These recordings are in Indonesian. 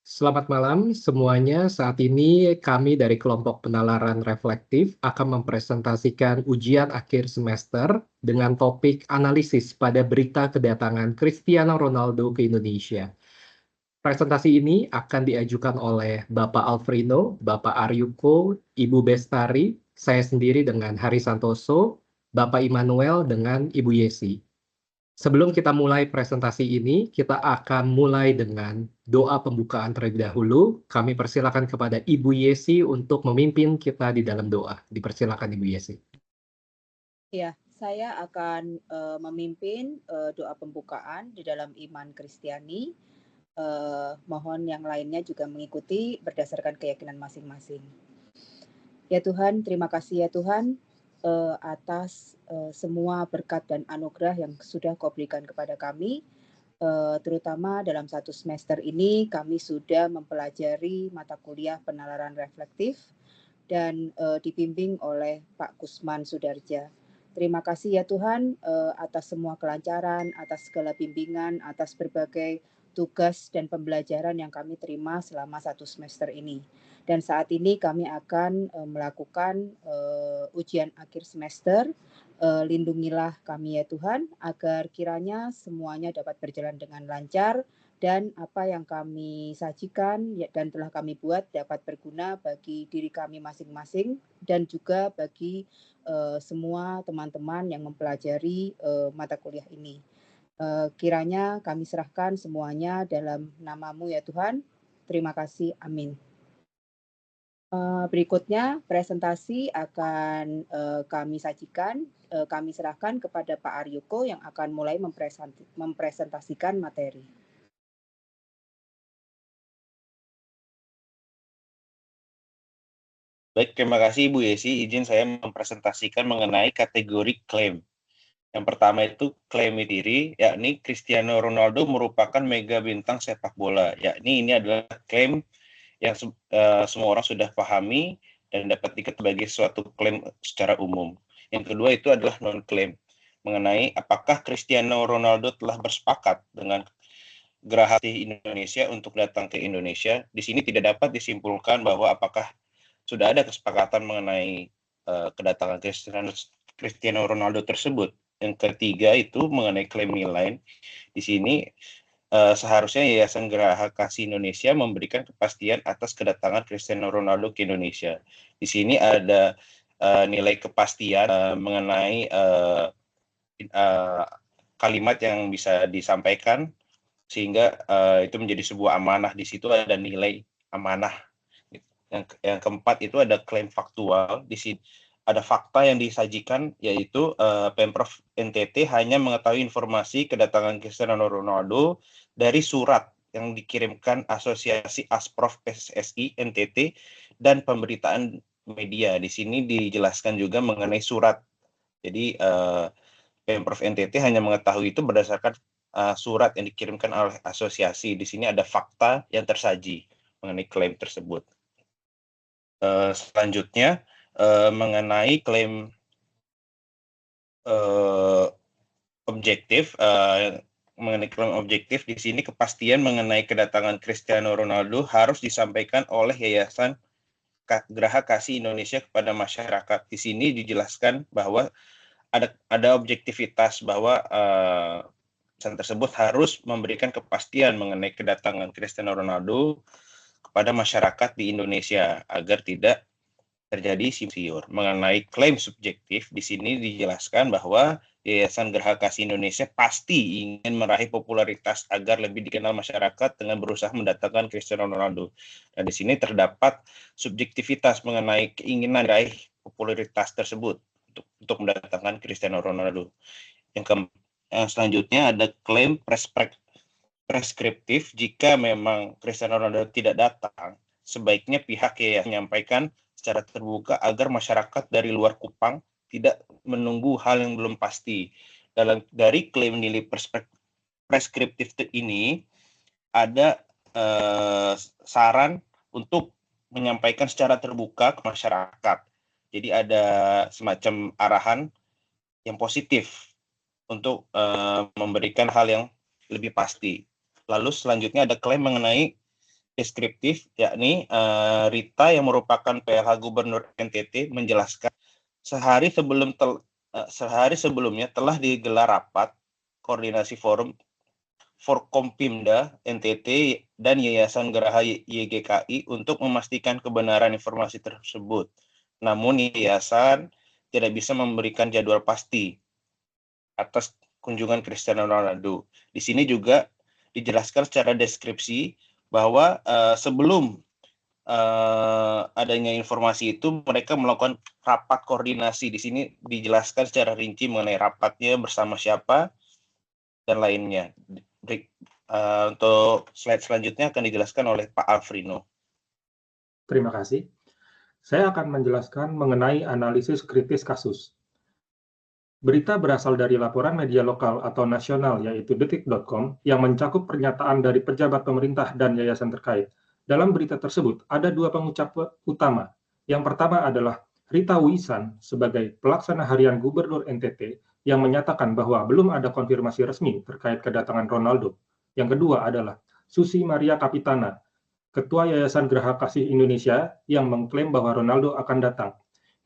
Selamat malam semuanya. Saat ini kami dari kelompok penalaran reflektif akan mempresentasikan ujian akhir semester dengan topik analisis pada berita kedatangan Cristiano Ronaldo ke Indonesia. Presentasi ini akan diajukan oleh Bapak Alfrino, Bapak Aryuko, Ibu Bestari, saya sendiri dengan Hari Santoso, Bapak Immanuel dengan Ibu Yesi. Sebelum kita mulai presentasi ini, kita akan mulai dengan doa pembukaan terlebih dahulu. Kami persilakan kepada Ibu Yesi untuk memimpin kita di dalam doa. Dipersilakan Ibu Yesi. Ya, saya akan memimpin doa pembukaan di dalam iman Kristiani. Mohon yang lainnya juga mengikuti berdasarkan keyakinan masing-masing. Ya Tuhan, terima kasih ya Tuhan atas semua berkat dan anugerah yang sudah Kau berikan kepada kami. Terutama dalam satu semester ini kami sudah mempelajari mata kuliah penalaran reflektif dan dibimbing oleh Pak Kusman Sudarja. Terima kasih ya Tuhan atas semua kelancaran, atas segala bimbingan, atas berbagai tugas dan pembelajaran yang kami terima selama satu semester ini. Dan saat ini kami akan melakukan ujian akhir semester. Lindungilah kami ya Tuhan, agar kiranya semuanya dapat berjalan dengan lancar dan apa yang kami sajikan dan telah kami buat dapat berguna bagi diri kami masing-masing dan juga bagi semua teman-teman yang mempelajari mata kuliah ini. Kiranya kami serahkan semuanya dalam nama-Mu ya Tuhan. Terima kasih. Amin. Berikutnya presentasi akan kami sajikan, kami serahkan kepada Pak Aryuko yang akan mulai mempresentasikan materi. Baik, terima kasih Ibu Yesi. Izin saya mempresentasikan mengenai kategori klaim. Yang pertama itu klaim diri, yakni Cristiano Ronaldo merupakan mega bintang sepak bola. Yakni ini adalah klaim yang semua orang sudah pahami dan dapat dikatakan sebagai suatu klaim secara umum. Yang kedua itu adalah non-klaim, mengenai apakah Cristiano Ronaldo telah bersepakat dengan Geraha Indonesia untuk datang ke Indonesia. Di sini tidak dapat disimpulkan bahwa apakah sudah ada kesepakatan mengenai kedatangan Cristiano Ronaldo tersebut. Yang ketiga itu mengenai klaim nilai. Di sini seharusnya Yayasan Geraha Kasih Indonesia memberikan kepastian atas kedatangan Cristiano Ronaldo ke Indonesia. Di sini ada nilai kepastian mengenai kalimat yang bisa disampaikan sehingga itu menjadi sebuah amanah. Di situ ada nilai amanah. Yang keempat itu ada klaim faktual. Di sini ada fakta yang disajikan, yaitu Pemprov NTT hanya mengetahui informasi kedatangan Cristiano Ronaldo dari surat yang dikirimkan Asosiasi Asprof PSSI NTT dan pemberitaan media. Di sini dijelaskan juga mengenai surat. Jadi Pemprov NTT hanya mengetahui itu berdasarkan surat yang dikirimkan oleh asosiasi. Di sini ada fakta yang tersaji mengenai klaim tersebut. Selanjutnya mengenai klaim objektif, di sini kepastian mengenai kedatangan Cristiano Ronaldo harus disampaikan oleh Yayasan Geraha Kasih Indonesia kepada masyarakat. Di sini dijelaskan bahwa ada objektivitas bahwa yayasan tersebut harus memberikan kepastian mengenai kedatangan Cristiano Ronaldo kepada masyarakat di Indonesia agar tidak terjadi simpang mengenai klaim subjektif. Di sini dijelaskan bahwa Yayasan Geraha Kasih Indonesia pasti ingin meraih popularitas agar lebih dikenal masyarakat dengan berusaha mendatangkan Cristiano Ronaldo. Dan di sini terdapat subjektivitas mengenai keinginan meraih popularitas tersebut untuk mendatangkan Cristiano Ronaldo. Yang selanjutnya ada klaim preskriptif. Jika memang Cristiano Ronaldo tidak datang, sebaiknya pihak yang menyampaikan secara terbuka agar masyarakat dari luar Kupang tidak menunggu hal yang belum pasti. Dari klaim nilai preskriptif ini ada saran untuk menyampaikan secara terbuka ke masyarakat. Jadi ada semacam arahan yang positif untuk memberikan hal yang lebih pasti. Lalu selanjutnya ada klaim mengenai deskriptif, yakni Rita yang merupakan PLH Gubernur NTT menjelaskan sehari sebelumnya telah digelar rapat koordinasi forum Forkompimda NTT dan Yayasan Geraha YGKI untuk memastikan kebenaran informasi tersebut. Namun yayasan tidak bisa memberikan jadwal pasti atas kunjungan Cristiano Ronaldo. Di sini juga dijelaskan secara deskripsi bahwa sebelum adanya informasi itu mereka melakukan rapat koordinasi. Di sini dijelaskan secara rinci mengenai rapatnya bersama siapa dan lainnya. Untuk slide selanjutnya akan dijelaskan oleh Pak Alfrino. Terima kasih. Saya akan menjelaskan mengenai analisis kritis kasus. Berita berasal dari laporan media lokal atau nasional yaitu detik.com yang mencakup pernyataan dari pejabat pemerintah dan yayasan terkait. Dalam berita tersebut ada dua pengucap utama. Yang pertama adalah Rita Wisan sebagai pelaksana harian Gubernur NTT yang menyatakan bahwa belum ada konfirmasi resmi terkait kedatangan Ronaldo. Yang kedua adalah Susi Maria Kapitana, Ketua Yayasan Geraha Kasih Indonesia yang mengklaim bahwa Ronaldo akan datang.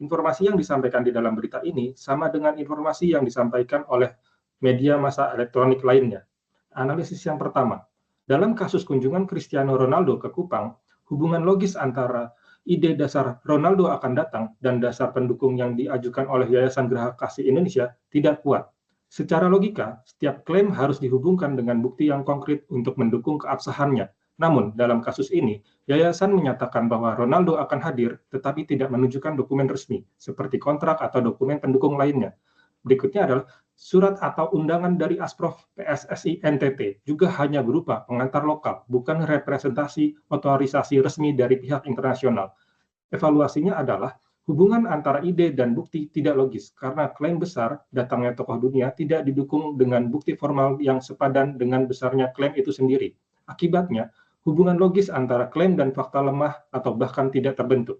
Informasi yang disampaikan di dalam berita ini sama dengan informasi yang disampaikan oleh media massa elektronik lainnya. Analisis yang pertama, dalam kasus kunjungan Cristiano Ronaldo ke Kupang, hubungan logis antara ide dasar Ronaldo akan datang dan dasar pendukung yang diajukan oleh Yayasan Geraha Kasih Indonesia tidak kuat. Secara logika, setiap klaim harus dihubungkan dengan bukti yang konkret untuk mendukung keabsahannya. Namun, dalam kasus ini, yayasan menyatakan bahwa Ronaldo akan hadir, tetapi tidak menunjukkan dokumen resmi, seperti kontrak atau dokumen pendukung lainnya. Berikutnya adalah surat atau undangan dari Asprof PSSI NTT, juga hanya berupa pengantar lokal, bukan representasi otorisasi resmi dari pihak internasional. Evaluasinya adalah hubungan antara ide dan bukti tidak logis, karena klaim besar datangnya tokoh dunia tidak didukung dengan bukti formal yang sepadan dengan besarnya klaim itu sendiri. Akibatnya, hubungan logis antara klaim dan fakta lemah atau bahkan tidak terbentuk.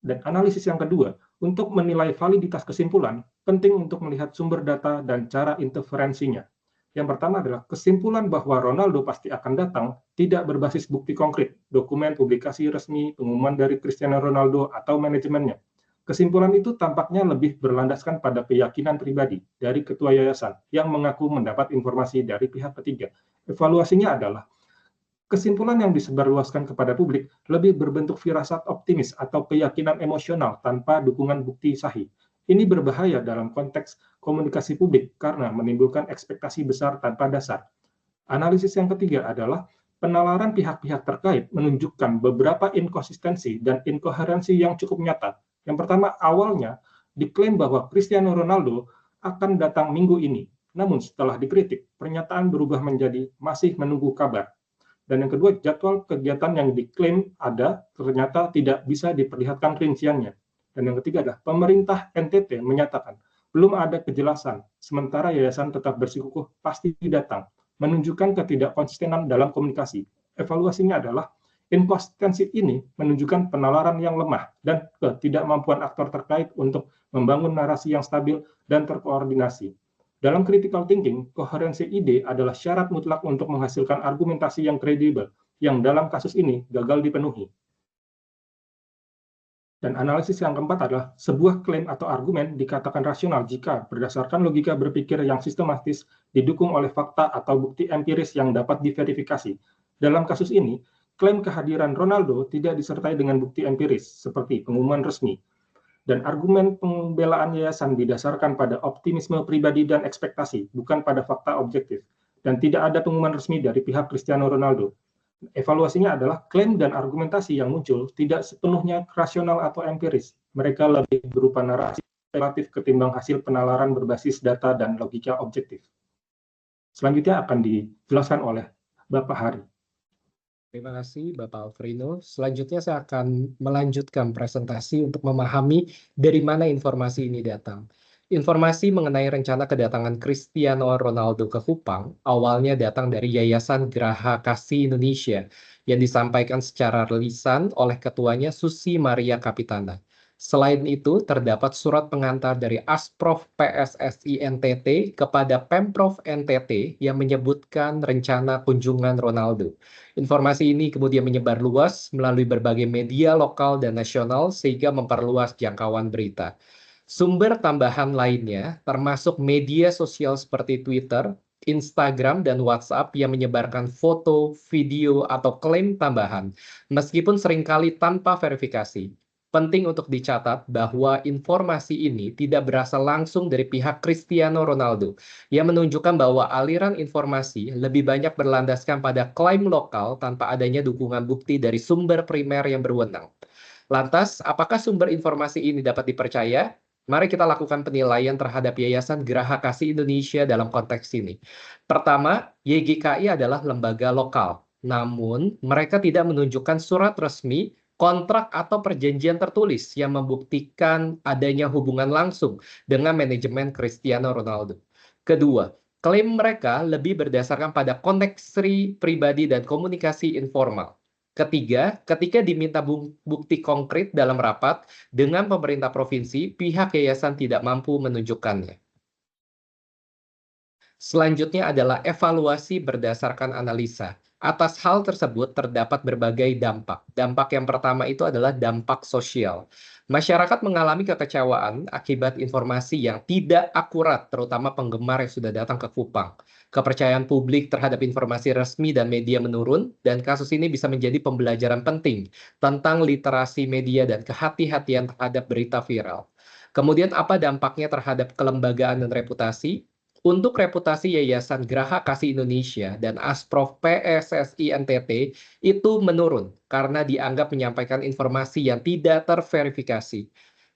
Dan analisis yang kedua, untuk menilai validitas kesimpulan, penting untuk melihat sumber data dan cara interferensinya. Yang pertama adalah kesimpulan bahwa Ronaldo pasti akan datang tidak berbasis bukti konkret, dokumen, publikasi resmi, pengumuman dari Cristiano Ronaldo atau manajemennya. Kesimpulan itu tampaknya lebih berlandaskan pada keyakinan pribadi dari ketua yayasan yang mengaku mendapat informasi dari pihak ketiga. Evaluasinya adalah kesimpulan yang disebarluaskan kepada publik lebih berbentuk firasat optimis atau keyakinan emosional tanpa dukungan bukti sahih. Ini berbahaya dalam konteks komunikasi publik karena menimbulkan ekspektasi besar tanpa dasar. Analisis yang ketiga adalah penalaran pihak-pihak terkait menunjukkan beberapa inkonsistensi dan inkoherensi yang cukup nyata. Yang pertama, awalnya diklaim bahwa Cristiano Ronaldo akan datang minggu ini. Namun setelah dikritik, pernyataan berubah menjadi masih menunggu kabar. Dan yang kedua, jadwal kegiatan yang diklaim ada ternyata tidak bisa diperlihatkan rinciannya. Dan yang ketiga adalah pemerintah NTT menyatakan belum ada kejelasan, sementara yayasan tetap bersikukuh pasti datang, menunjukkan ketidakkonsistenan dalam komunikasi. Evaluasinya adalah inkonsistensi ini menunjukkan penalaran yang lemah dan ketidakmampuan aktor terkait untuk membangun narasi yang stabil dan terkoordinasi. Dalam critical thinking, koherensi ide adalah syarat mutlak untuk menghasilkan argumentasi yang kredibel, yang dalam kasus ini gagal dipenuhi. Dan analisis yang keempat adalah sebuah klaim atau argumen dikatakan rasional jika berdasarkan logika berpikir yang sistematis didukung oleh fakta atau bukti empiris yang dapat diverifikasi. Dalam kasus ini, klaim kehadiran Ronaldo tidak disertai dengan bukti empiris seperti pengumuman resmi. Dan argumen pembelaan yayasan didasarkan pada optimisme pribadi dan ekspektasi, bukan pada fakta objektif. Dan tidak ada pengumuman resmi dari pihak Cristiano Ronaldo. Evaluasinya adalah klaim dan argumentasi yang muncul tidak sepenuhnya rasional atau empiris. Mereka lebih berupa narasi relatif ketimbang hasil penalaran berbasis data dan logika objektif. Selanjutnya akan dijelaskan oleh Bapak Hari. Terima kasih Bapak Alfrino. Selanjutnya saya akan melanjutkan presentasi untuk memahami dari mana informasi ini datang. Informasi mengenai rencana kedatangan Cristiano Ronaldo ke Kupang awalnya datang dari Yayasan Geraha Kasih Indonesia yang disampaikan secara lisan oleh ketuanya Susi Maria Kapitana. Selain itu, terdapat surat pengantar dari Asprof PSSI NTT kepada Pemprov NTT yang menyebutkan rencana kunjungan Ronaldo. Informasi ini kemudian menyebar luas melalui berbagai media lokal dan nasional sehingga memperluas jangkauan berita. Sumber tambahan lainnya termasuk media sosial seperti Twitter, Instagram, dan WhatsApp yang menyebarkan foto, video, atau klaim tambahan, meskipun seringkali tanpa verifikasi. Penting untuk dicatat bahwa informasi ini tidak berasal langsung dari pihak Cristiano Ronaldo, yang menunjukkan bahwa aliran informasi lebih banyak berlandaskan pada klaim lokal tanpa adanya dukungan bukti dari sumber primer yang berwenang. Lantas, apakah sumber informasi ini dapat dipercaya? Mari kita lakukan penilaian terhadap Yayasan Geraha Kasih Indonesia dalam konteks ini. Pertama, YGKI adalah lembaga lokal, namun mereka tidak menunjukkan surat resmi, kontrak atau perjanjian tertulis yang membuktikan adanya hubungan langsung dengan manajemen Cristiano Ronaldo. Kedua, klaim mereka lebih berdasarkan pada koneksi pribadi dan komunikasi informal. Ketiga, ketika diminta bukti konkret dalam rapat dengan pemerintah provinsi, pihak yayasan tidak mampu menunjukkannya. Selanjutnya adalah evaluasi berdasarkan analisa. Atas hal tersebut terdapat berbagai dampak. Dampak yang pertama itu adalah dampak sosial. Masyarakat mengalami kekecewaan akibat informasi yang tidak akurat, terutama penggemar yang sudah datang ke Kupang. Kepercayaan publik terhadap informasi resmi dan media menurun, dan kasus ini bisa menjadi pembelajaran penting tentang literasi media dan kehati-hatian terhadap berita viral. Kemudian apa dampaknya terhadap kelembagaan dan reputasi? Untuk reputasi Yayasan Geraha Kasih Indonesia dan Asprof PSSI NTT itu menurun karena dianggap menyampaikan informasi yang tidak terverifikasi.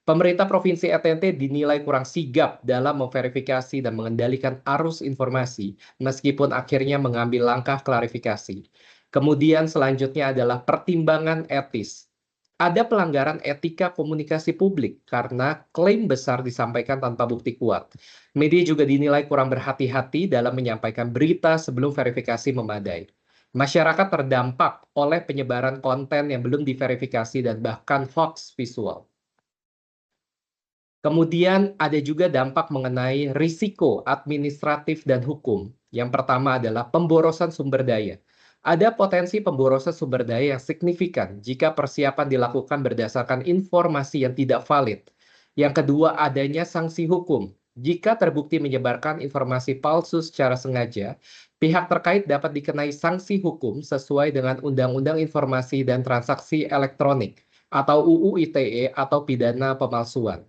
Pemerintah Provinsi NTT dinilai kurang sigap dalam memverifikasi dan mengendalikan arus informasi, meskipun akhirnya mengambil langkah klarifikasi. Kemudian selanjutnya adalah pertimbangan etis. Ada pelanggaran etika komunikasi publik karena klaim besar disampaikan tanpa bukti kuat. Media juga dinilai kurang berhati-hati dalam menyampaikan berita sebelum verifikasi memadai. Masyarakat terdampak oleh penyebaran konten yang belum diverifikasi dan bahkan hoax visual. Kemudian ada juga dampak mengenai risiko administratif dan hukum. Yang pertama adalah pemborosan sumber daya. Ada potensi pemborosan sumber daya yang signifikan jika persiapan dilakukan berdasarkan informasi yang tidak valid. Yang kedua, adanya sanksi hukum. Jika terbukti menyebarkan informasi palsu secara sengaja, pihak terkait dapat dikenai sanksi hukum sesuai dengan Undang-Undang Informasi dan Transaksi Elektronik atau UU ITE atau pidana pemalsuan.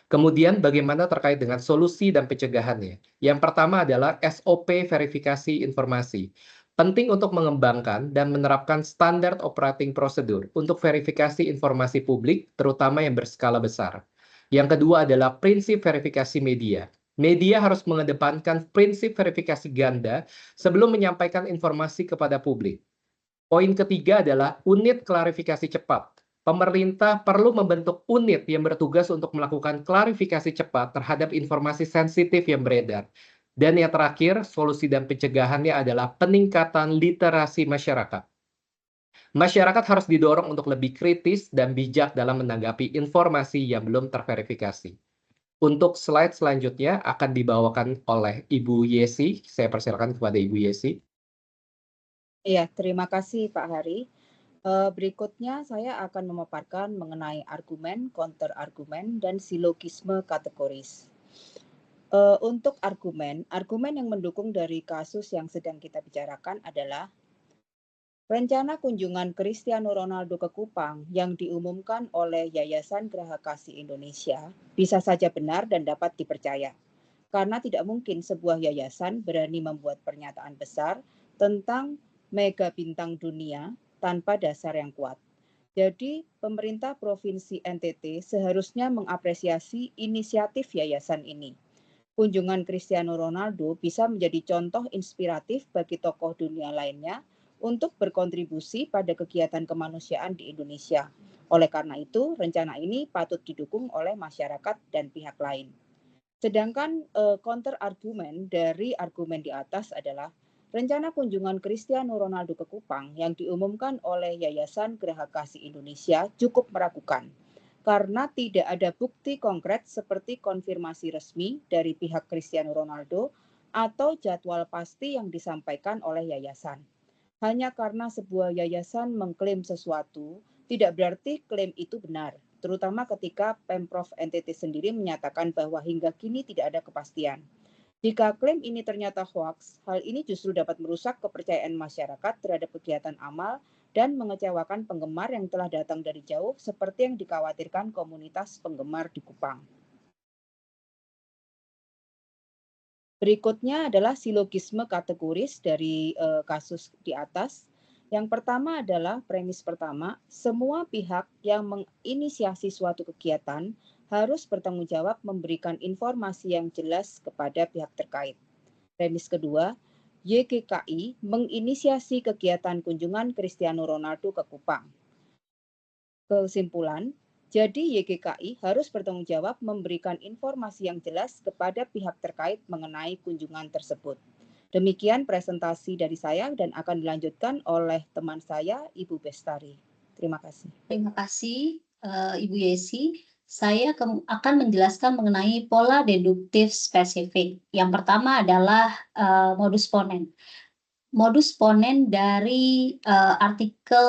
Kemudian bagaimana terkait dengan solusi dan pencegahannya? Yang pertama adalah SOP verifikasi informasi. Penting untuk mengembangkan dan menerapkan standar operating procedure untuk verifikasi informasi publik, terutama yang berskala besar. Yang kedua adalah prinsip verifikasi media. Media harus mengedepankan prinsip verifikasi ganda sebelum menyampaikan informasi kepada publik. Poin ketiga adalah unit klarifikasi cepat. Pemerintah perlu membentuk unit yang bertugas untuk melakukan klarifikasi cepat terhadap informasi sensitif yang beredar. Dan yang terakhir, solusi dan pencegahannya adalah peningkatan literasi masyarakat. Masyarakat harus didorong untuk lebih kritis dan bijak dalam menanggapi informasi yang belum terverifikasi. Untuk slide selanjutnya akan dibawakan oleh Ibu Yesi. Saya persilakan kepada Ibu Yesi. Iya, terima kasih Pak Hari. Berikutnya saya akan memaparkan mengenai argumen, counter-argumen, dan silogisme kategoris. Untuk argumen yang mendukung dari kasus yang sedang kita bicarakan adalah rencana kunjungan Cristiano Ronaldo ke Kupang yang diumumkan oleh Yayasan Geraha Kasih Indonesia bisa saja benar dan dapat dipercaya. Karena tidak mungkin sebuah yayasan berani membuat pernyataan besar tentang mega bintang dunia tanpa dasar yang kuat. Jadi, pemerintah Provinsi NTT seharusnya mengapresiasi inisiatif yayasan ini. Kunjungan Cristiano Ronaldo bisa menjadi contoh inspiratif bagi tokoh dunia lainnya untuk berkontribusi pada kegiatan kemanusiaan di Indonesia. Oleh karena itu, rencana ini patut didukung oleh masyarakat dan pihak lain. Sedangkan counter argumen dari argumen di atas adalah rencana kunjungan Cristiano Ronaldo ke Kupang yang diumumkan oleh Yayasan Geraha Kasih Indonesia cukup meragukan. karena tidak ada bukti konkret seperti konfirmasi resmi dari pihak Cristiano Ronaldo atau jadwal pasti yang disampaikan oleh yayasan. Hanya karena sebuah yayasan mengklaim sesuatu, tidak berarti klaim itu benar, terutama ketika Pemprov NTT sendiri menyatakan bahwa hingga kini tidak ada kepastian. Jika klaim ini ternyata hoaks, hal ini justru dapat merusak kepercayaan masyarakat terhadap kegiatan amal dan mengecewakan penggemar yang telah datang dari jauh seperti yang dikhawatirkan komunitas penggemar di Kupang. Berikutnya adalah silogisme kategoris dari kasus di atas. Yang pertama adalah premis pertama, semua pihak yang menginisiasi suatu kegiatan harus bertanggung jawab memberikan informasi yang jelas kepada pihak terkait. Premis kedua, YGKI menginisiasi kegiatan kunjungan Cristiano Ronaldo ke Kupang. Kesimpulan, jadi YGKI harus bertanggung jawab memberikan informasi yang jelas kepada pihak terkait mengenai kunjungan tersebut. Demikian presentasi dari saya dan akan dilanjutkan oleh teman saya, Ibu Bestari. Terima kasih. Terima kasih, Ibu Yesi. Saya akan menjelaskan mengenai pola deduktif spesifik. Yang pertama adalah modus ponen. Modus ponen dari artikel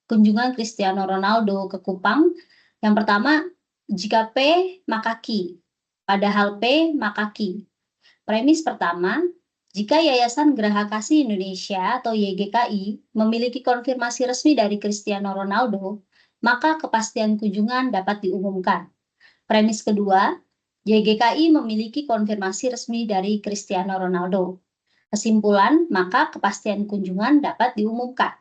kunjungan Cristiano Ronaldo ke Kupang. Yang pertama, jika P maka Q, padahal P maka Q. Premis pertama, jika Yayasan Geraha Kasih Indonesia atau YGKI memiliki konfirmasi resmi dari Cristiano Ronaldo, maka kepastian kunjungan dapat diumumkan. Premis kedua, YGKI memiliki konfirmasi resmi dari Cristiano Ronaldo. Kesimpulan, maka kepastian kunjungan dapat diumumkan.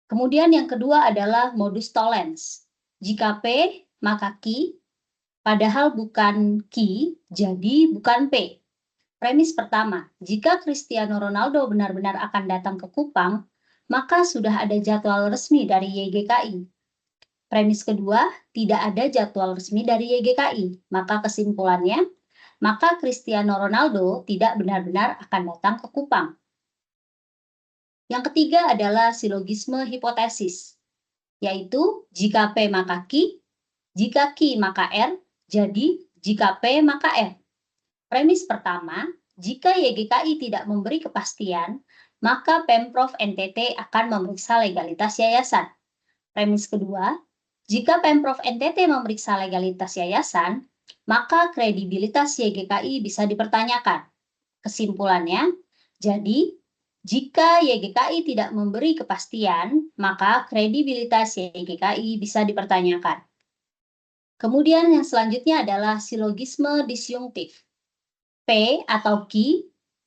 Kemudian yang kedua adalah modus tollens. Jika P, maka Q, padahal bukan Q, jadi bukan P. Premis pertama, jika Cristiano Ronaldo benar-benar akan datang ke Kupang, maka sudah ada jadwal resmi dari YGKI. Premis kedua, tidak ada jadwal resmi dari YGKI, maka kesimpulannya, maka Cristiano Ronaldo tidak benar-benar akan datang ke Kupang. Yang ketiga adalah silogisme hipotesis, yaitu jika P maka Q, jika Q maka R, jadi jika P maka R. Premis pertama, jika YGKI tidak memberi kepastian, maka Pemprov NTT akan memeriksa legalitas yayasan. Premis kedua, jika Pemprov NTT memeriksa legalitas yayasan, maka kredibilitas YGKI bisa dipertanyakan. Kesimpulannya, jadi jika YGKI tidak memberi kepastian, maka kredibilitas YGKI bisa dipertanyakan. Kemudian yang selanjutnya adalah silogisme disyungtif. P atau Q,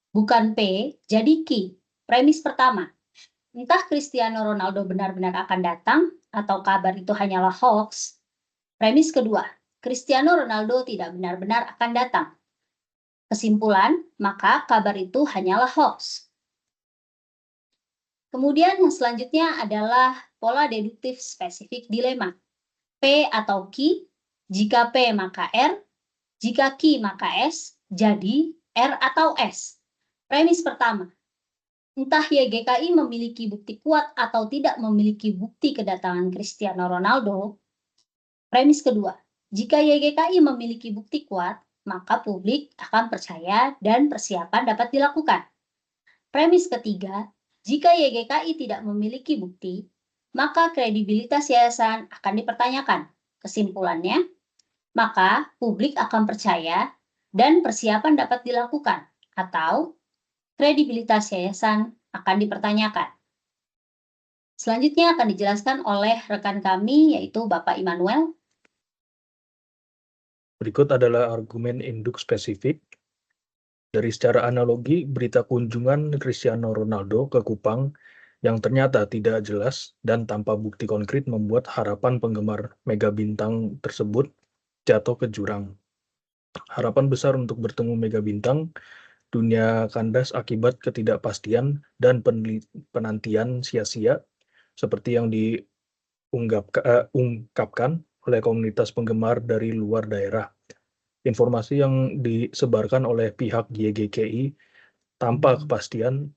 bukan P, jadi Q. Premis pertama, entah Cristiano Ronaldo benar-benar akan datang atau kabar itu hanyalah hoax. Premis kedua, Cristiano Ronaldo tidak benar-benar akan datang. Kesimpulan, maka kabar itu hanyalah hoax. Kemudian yang selanjutnya adalah pola deduktif spesifik dilema. P atau Q, jika P maka R, jika Q maka S, jadi R atau S. Premis pertama, entah YGKI memiliki bukti kuat atau tidak memiliki bukti kedatangan Cristiano Ronaldo. Premis kedua, jika YGKI memiliki bukti kuat, maka publik akan percaya dan persiapan dapat dilakukan. Premis ketiga, jika YGKI tidak memiliki bukti, maka kredibilitas yayasan akan dipertanyakan. Kesimpulannya, maka publik akan percaya dan persiapan dapat dilakukan, atau kredibilitas yayasan akan dipertanyakan. Selanjutnya akan dijelaskan oleh rekan kami, yaitu Bapak Immanuel. Berikut adalah argumen induk spesifik. Dari secara analogi, berita kunjungan Cristiano Ronaldo ke Kupang yang ternyata tidak jelas dan tanpa bukti konkret membuat harapan penggemar mega bintang tersebut jatuh ke jurang. Harapan besar untuk bertemu mega bintang dunia kandas akibat ketidakpastian dan penantian sia-sia seperti yang diungkapkan oleh komunitas penggemar dari luar daerah. Informasi yang disebarkan oleh pihak YGKI tanpa kepastian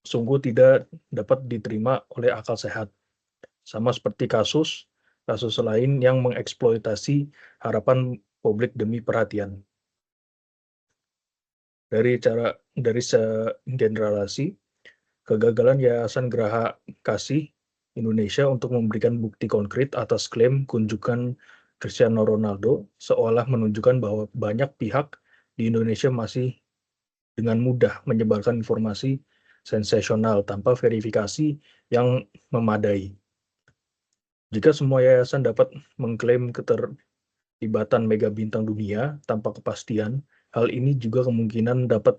sungguh tidak dapat diterima oleh akal sehat. sama seperti kasus lain yang mengeksploitasi harapan publik demi perhatian. Dari segeneralisasi, kegagalan Yayasan Geraha Kasih Indonesia untuk memberikan bukti konkret atas klaim kunjungan Cristiano Ronaldo seolah menunjukkan bahwa banyak pihak di Indonesia masih dengan mudah menyebarkan informasi sensasional tanpa verifikasi yang memadai. Jika semua yayasan dapat mengklaim keterlibatan mega bintang dunia tanpa kepastian, hal ini juga kemungkinan dapat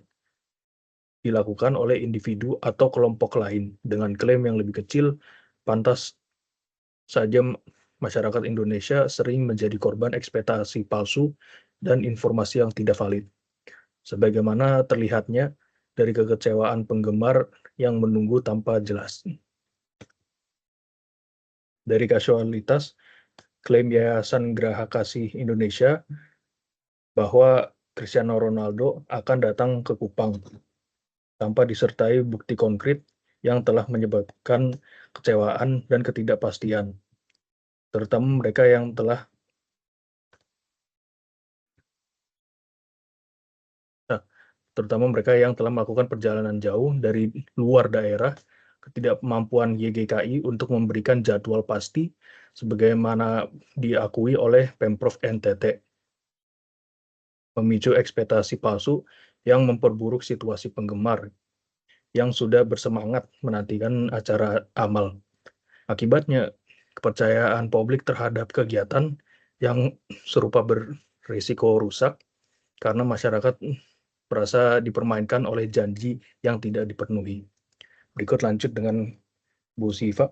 dilakukan oleh individu atau kelompok lain dengan klaim yang lebih kecil. Pantas saja masyarakat Indonesia sering menjadi korban ekspektasi palsu dan informasi yang tidak valid. Sebagaimana terlihatnya dari kekecewaan penggemar yang menunggu tanpa jelas. Dari kasualitas, klaim Yayasan Geraha Kasih Indonesia bahwa Cristiano Ronaldo akan datang ke Kupang tanpa disertai bukti konkret yang telah menyebabkan kecewaan dan ketidakpastian, terutama mereka yang telah melakukan perjalanan jauh dari luar daerah. Ketidakmampuan YGKI untuk memberikan jadwal pasti sebagaimana diakui oleh Pemprov NTT memicu ekspektasi palsu yang memperburuk situasi penggemar yang sudah bersemangat menantikan acara amal. Akibatnya, kepercayaan publik terhadap kegiatan yang serupa berisiko rusak karena masyarakat merasa dipermainkan oleh janji yang tidak dipenuhi. Berikut lanjut dengan Bu Siva.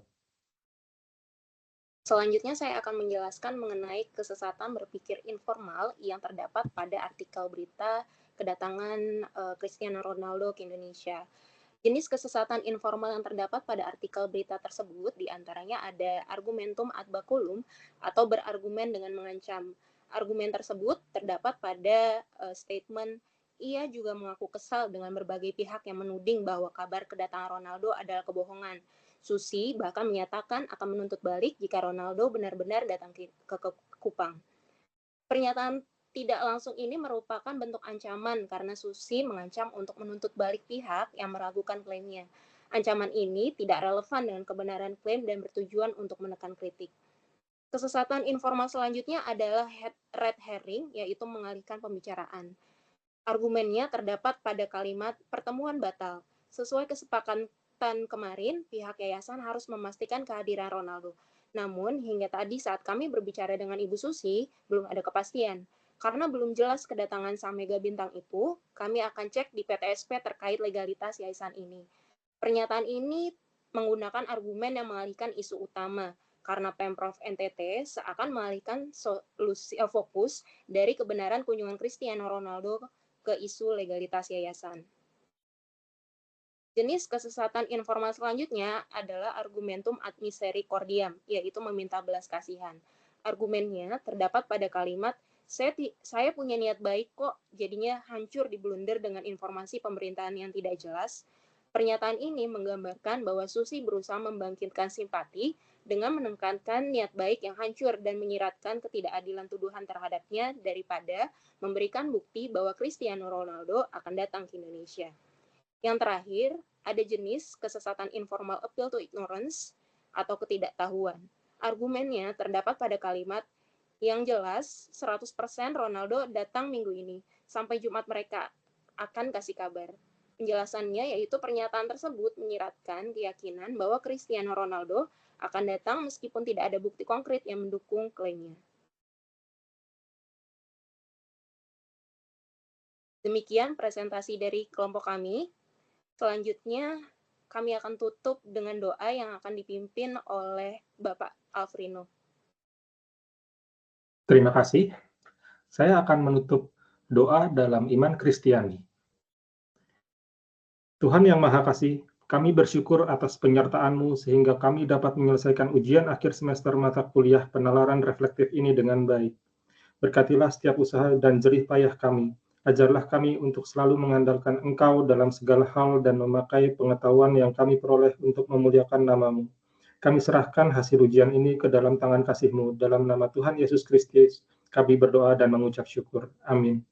Selanjutnya saya akan menjelaskan mengenai kesesatan berpikir informal yang terdapat pada artikel berita kedatangan Cristiano Ronaldo ke Indonesia. Jenis kesesatan informal yang terdapat pada artikel berita tersebut diantaranya ada argumentum ad baculum atau berargumen dengan mengancam. Argumen tersebut terdapat pada statement, ia juga mengaku kesal dengan berbagai pihak yang menuding bahwa kabar kedatangan Ronaldo adalah kebohongan. Susi bahkan menyatakan akan menuntut balik jika Ronaldo benar-benar datang ke Kupang. Pernyataan tidak langsung ini merupakan bentuk ancaman karena Susi mengancam untuk menuntut balik pihak yang meragukan klaimnya. Ancaman ini tidak relevan dengan kebenaran klaim dan bertujuan untuk menekan kritik. Kesesatan informal selanjutnya adalah red herring, yaitu mengalihkan pembicaraan. Argumennya terdapat pada kalimat pertemuan batal. Sesuai kesepakatan kemarin, pihak yayasan harus memastikan kehadiran Ronaldo. Namun, hingga tadi saat kami berbicara dengan Ibu Susi, belum ada kepastian. Karena belum jelas kedatangan sang mega bintang itu, kami akan cek di PTSP terkait legalitas yayasan ini. Pernyataan ini menggunakan argumen yang mengalihkan isu utama, karena Pemprov NTT seakan mengalihkan fokus dari kebenaran kunjungan Cristiano Ronaldo ke isu legalitas yayasan. Jenis kesesatan informal selanjutnya adalah argumentum ad misericordiam, yaitu meminta belas kasihan. Argumennya terdapat pada kalimat, saya punya niat baik kok, jadinya hancur diblunder dengan informasi pemerintahan yang tidak jelas. Pernyataan ini menggambarkan bahwa Susi berusaha membangkitkan simpati dengan menekankan niat baik yang hancur dan menyiratkan ketidakadilan tuduhan terhadapnya daripada memberikan bukti bahwa Cristiano Ronaldo akan datang ke Indonesia. Yang terakhir, ada jenis kesesatan informal appeal to ignorance atau ketidaktahuan. Argumennya terdapat pada kalimat, yang jelas 100% Ronaldo datang minggu ini, sampai Jumat mereka akan kasih kabar. Penjelasannya yaitu pernyataan tersebut menyiratkan keyakinan bahwa Cristiano Ronaldo akan datang meskipun tidak ada bukti konkret yang mendukung klaimnya. Demikian presentasi dari kelompok kami. Selanjutnya, kami akan tutup dengan doa yang akan dipimpin oleh Bapak Alfrino. Terima kasih. Saya akan menutup doa dalam iman Kristiani. Tuhan yang Maha Kasih, kami bersyukur atas penyertaan-Mu sehingga kami dapat menyelesaikan ujian akhir semester mata kuliah penalaran reflektif ini dengan baik. Berkatilah setiap usaha dan jerih payah kami. Ajarlah kami untuk selalu mengandalkan Engkau dalam segala hal dan memakai pengetahuan yang kami peroleh untuk memuliakan nama-Mu. Kami serahkan hasil ujian ini ke dalam tangan kasih-Mu. Dalam nama Tuhan Yesus Kristus, kami berdoa dan mengucap syukur. Amin.